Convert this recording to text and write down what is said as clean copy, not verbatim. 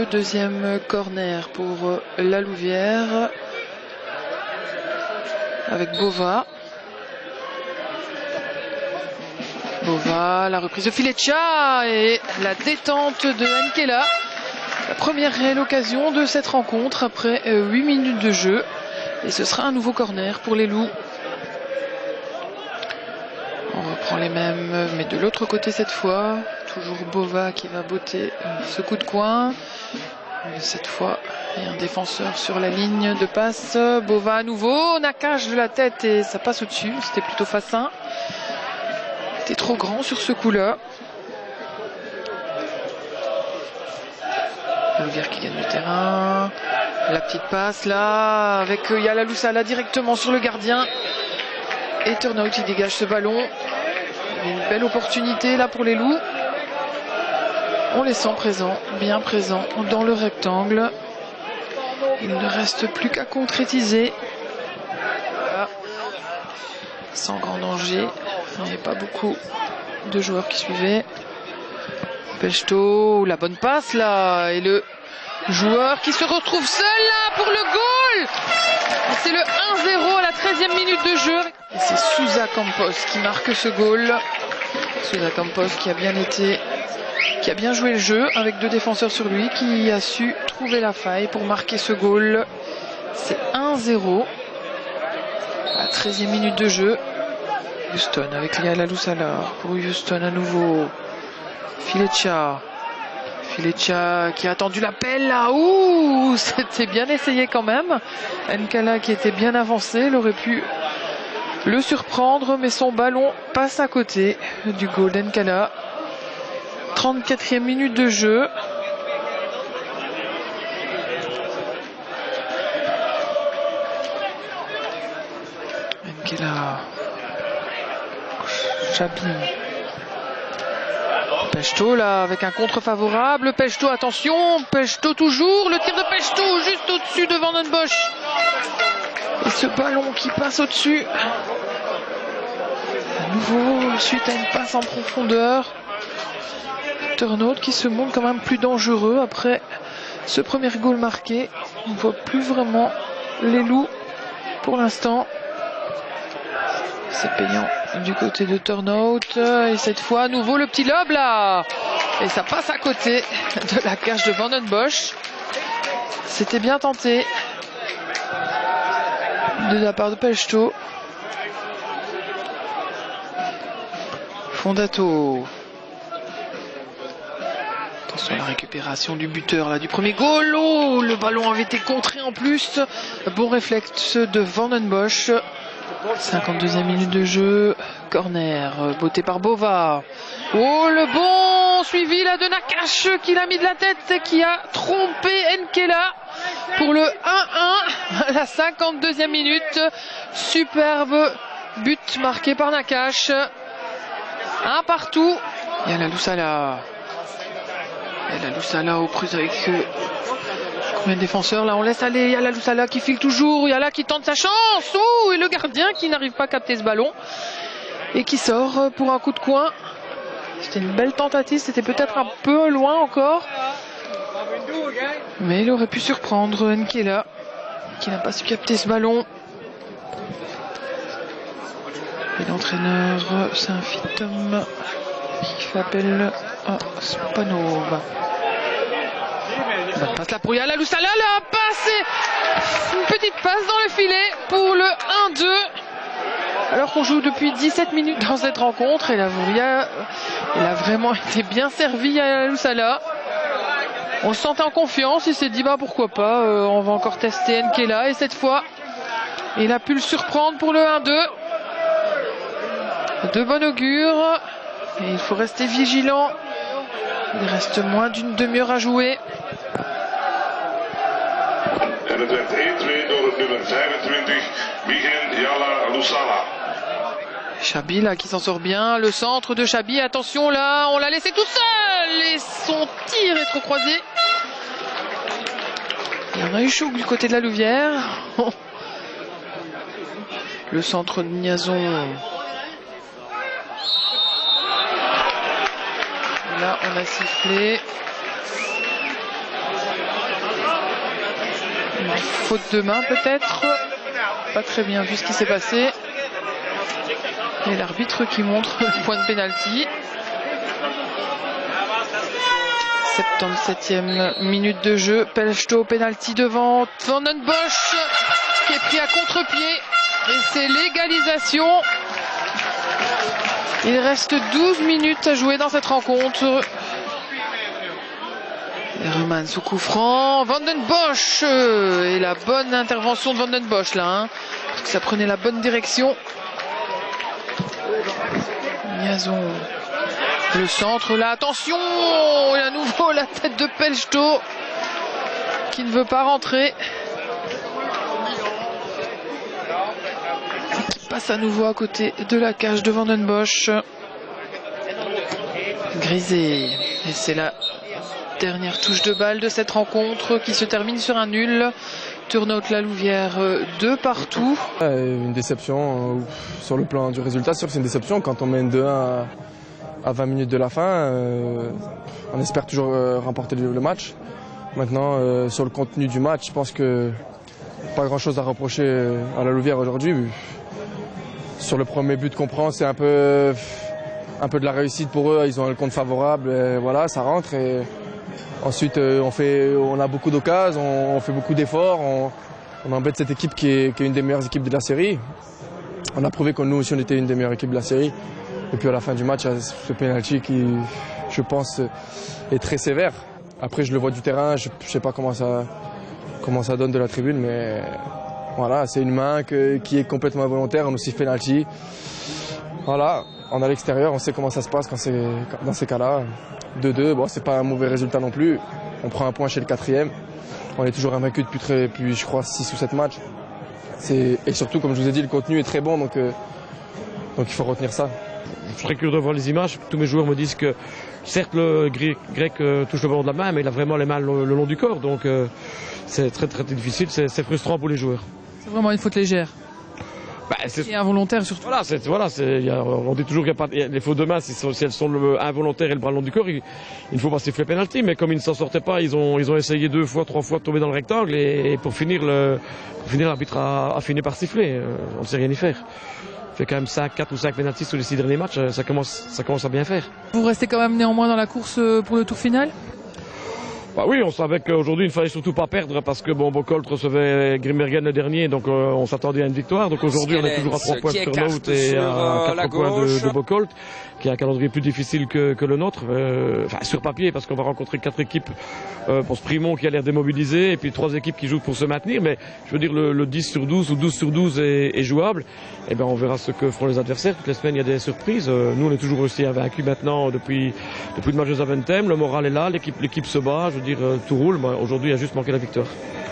Deuxième corner pour la Louvière avec Bova. Bova, la reprise de Fileccia et la détente de Nkela. La première réelle occasion de cette rencontre après 8 minutes de jeu. Et ce sera un nouveau corner pour les Loups. On reprend les mêmes, mais de l'autre côté cette fois. Toujours Bova qui va botter ce coup de coin. Et cette fois, il y a un défenseur sur la ligne de passe. Bova à nouveau, Nakache de la tête et ça passe au-dessus. C'était plutôt Fassin. C'était trop grand sur ce coup-là. Louvière qui gagne le terrain. La petite passe là, avec Yalaloussala directement sur le gardien. Et Turnout qui dégage ce ballon. Une belle opportunité là pour les Loups. On les sent présents, bien présents dans le rectangle. Il ne reste plus qu'à concrétiser. Voilà. Sans grand danger. Il n'y avait pas beaucoup de joueurs qui suivaient. Pechto, la bonne passe là. Et le joueur qui se retrouve seul là pour le goal. C'est le 1-0 à la 13e minute de jeu. Et c'est Sousa Campos qui marque ce goal. Sousa Campos qui a bien joué le jeu avec 2 défenseurs sur lui, qui a su trouver la faille pour marquer ce goal. C'est 1-0 à la 13e minute de jeu. Houston avec Yalaloussala pour Houston à nouveau. Fileccia qui a attendu l'appel là. Ouh, c'était bien essayé quand même. Nkela qui était bien avancé, il aurait pu le surprendre, mais son ballon passe à côté du goal d'Nkela. 34e minute de jeu. Nkela. Chabi. Pechto là avec un contre favorable. Pechto, attention. Pechto toujours. Le tir de Pechto juste au-dessus de Van den Bosch. Et ce ballon qui passe au-dessus. À nouveau, suite à une passe en profondeur. Turnout qui se montre quand même plus dangereux après ce premier goal marqué. On ne voit plus vraiment les Loups pour l'instant. C'est payant du côté de Turnout. Et cette fois, à nouveau le petit lob là. Et ça passe à côté de la cage de Van den Bosch. C'était bien tenté de la part de Pechto. Fondato. Attention à la récupération du buteur là, du premier goal. Oh, le ballon avait été contré en plus. Bon réflexe de Van den Bosch. 52e minute de jeu. Corner botté par Bova. Oh, le bon suivi là de Nakache qui l'a mis de la tête, qui a trompé Nkela pour le 1-1 à la 52e minute. Superbe but marqué par Nakache. Un partout. Yalaloussala. Yalaloussala aux prises avec combien de défenseurs là, on laisse aller Yalaloussala qui file toujours. Yala qui tente sa chance. Oh, et le gardien qui n'arrive pas à capter ce ballon et qui sort pour un coup de coin. C'était une belle tentative, c'était peut-être un peu loin encore, mais il aurait pu surprendre Nkela qui n'a pas su capter ce ballon. Et l'entraîneur, c'est un fit homme qui fait appel à Spanov. Bonne passe là pour Yalaloussala, la passe, une petite passe dans le filet pour le 1-2. Alors qu'on joue depuis 17 minutes dans cette rencontre, et la Vouria, il a vraiment été bien servi Yalaloussala. On se sentait en confiance, il s'est dit bah pourquoi pas, on va encore tester Nkela, et cette fois il a pu le surprendre pour le 1-2. De bon augure, et il faut rester vigilant. Il reste moins d'une demi-heure à jouer. En het werd 1-2 door het nummer 25, Miguel Yalaloussala. Chabi là qui s'en sort bien. Le centre de Chabi, attention là, on l'a laissé tout seul. Et son tir est trop croisé. Il y en a eu chaud du côté de la Louvière. Le centre de Niazon. Là, on a sifflé. faute de main peut-être. Pas très bien vu ce qui s'est passé. Et l'arbitre qui montre le point de pénalty. 77e minute de jeu. Pellesto, pénalty devant Van den Bosch qui est pris à contre-pied. Et c'est l'égalisation. Il reste 12 minutes à jouer dans cette rencontre. Herman sous coup franc. Van den Bosch. Et la bonne intervention de Van den Bosch là. Hein, parce que ça prenait la bonne direction. Niazon. Le centre là. Attention. Et à nouveau la tête de Pellesto qui ne veut pas rentrer. Passe à nouveau à côté de la cage de Van den Bosch. Grisé. Et c'est la dernière touche de balle de cette rencontre qui se termine sur un nul. Turnhout La Louvière 2 partout. Une déception sur le plan du résultat. C'est une déception quand on mène 2-1 à 20 minutes de la fin. On espère toujours remporter le match. Maintenant, sur le contenu du match, je pense que pas grand chose à reprocher à La Louvière aujourd'hui. Sur le premier but qu'on prend, c'est un peu de la réussite pour eux. Ils ont un compte favorable. Et voilà, ça rentre. Et ensuite, on a beaucoup d'occasions, on fait beaucoup d'efforts. On embête cette équipe qui est une des meilleures équipes de la série. On a prouvé que nous aussi, on était une des meilleures équipes de la série. Et puis à la fin du match, il y a ce penalty qui, je pense, est très sévère. Après, je le vois du terrain. Je ne sais pas comment ça donne de la tribune, mais voilà, c'est une main qui est complètement involontaire. On nous siffle penalty. Voilà, on est à l'extérieur, on sait comment ça se passe dans ces cas-là. 2-2, bon, c'est pas un mauvais résultat non plus. On prend un point chez le 4e. On est toujours invaincu depuis je crois, 6 ou 7 matchs. Et surtout, comme je vous ai dit, le contenu est très bon, donc il faut retenir ça. Je serais curieux de voir les images. Tous mes joueurs me disent que, certes, le grec touche le ballon de la main, mais il a vraiment les mains le long du corps. Donc c'est très difficile, c'est frustrant pour les joueurs. C'est vraiment une faute légère. Et involontaire surtout. On dit toujours qu'il n'y a pas les fautes de main, si elles sont involontaires et le bras le long du corps, il ne faut pas siffler penalty. Mais comme ils ne s'en sortaient pas, ils ont essayé 2 fois, 3 fois de tomber dans le rectangle. Et pour finir, l'arbitre a fini par siffler. On ne sait rien y faire. Il fait quand même 4 ou 5 penalties sur les 6 derniers matchs. Ça commence à bien faire. Vous restez quand même néanmoins dans la course pour le tour final? Bah oui, on savait qu'aujourd'hui il ne fallait surtout pas perdre parce que Bocholt recevait Grimbergen le dernier, donc on s'attendait à une victoire. Donc aujourd'hui on est toujours à 3 points de Turnhout et à 4 points de Bocholt, qui a un calendrier plus difficile que le nôtre, sur papier, parce qu'on va rencontrer 4 équipes pour ce Primont qui a l'air démobilisé, et puis 3 équipes qui jouent pour se maintenir. Mais je veux dire, le 10 sur 12 ou 12 sur 12 est jouable. Et ben on verra ce que feront les adversaires. Toutes les semaines il y a des surprises. Nous on est toujours aussi invaincus maintenant depuis le match de Zaventem. Le moral est là, l'équipe se bat. Je veux dire, tout roule. Aujourd'hui, il a juste manqué la victoire.